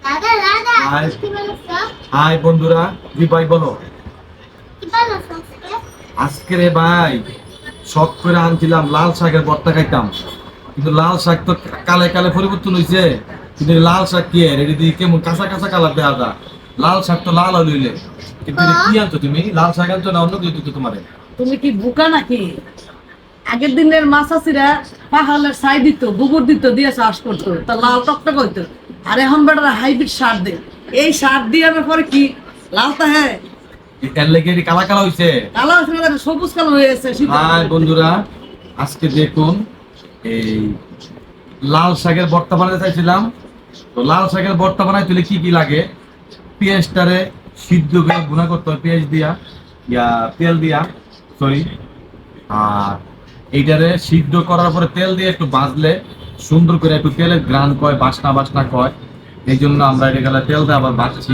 High high বন্ধুরা, জি ভাই বলো। আজকে রে ভাই শখ করে আনছিলাম লাল শাকের ভর্তা খাইতাম, কিন্তু লাল শাক তো কালে কালে পরিবর্তন হয়েছে। কিন্তু এই লাল শাক কি এর এদিকে কেমন কাঁচা কাঁচা কালার দেওয়া দা, লাল শাক তো লাল হইলে। কিন্তু এটা কি আনছো তুমি? লাল শাক আনছো না অন্য কিছু দিতো তোমারে? তুমি কি বোকা নাকি? আগের দিনের মাছাছিরা পাহাড়ের ছাই দিত, গোবর দিত, দিয়ে চাষ করতো, তা লাল টকটক হইতো। আর এখন বেটারা হাইব্রিড সার দেয়। এই সার দিয়ে আনার পরে কি লালটা হ্যাঁ এর লেগে এটি কালা কালা হয়েছে। কালো হচ্ছে না, দেখো সবুজ কালো হয়ে গেছে। হাই বন্ধুরা, আজকে দেখুন এই লাল শাকের ভর্তা বানাতে চাইছিলাম। তো লাল শাকের ভর্তা বানাইতে হলে কি কি লাগে? পেঁয়াজটারে সিদ্ধ করে গুঁড়া করতে হয় পেঁয়াজ দিয়া, তেল দিয়া, সরি। আর এইটারে সিদ্ধ করার পরে তেল দিয়ে একটু ভাজলে সুন্দর করে একটু তেলের গ্রান কয়, বাসনা বাসনা কয়। এই জন্য আমরা এটা তেল দিয়ে আবার ভাজছি।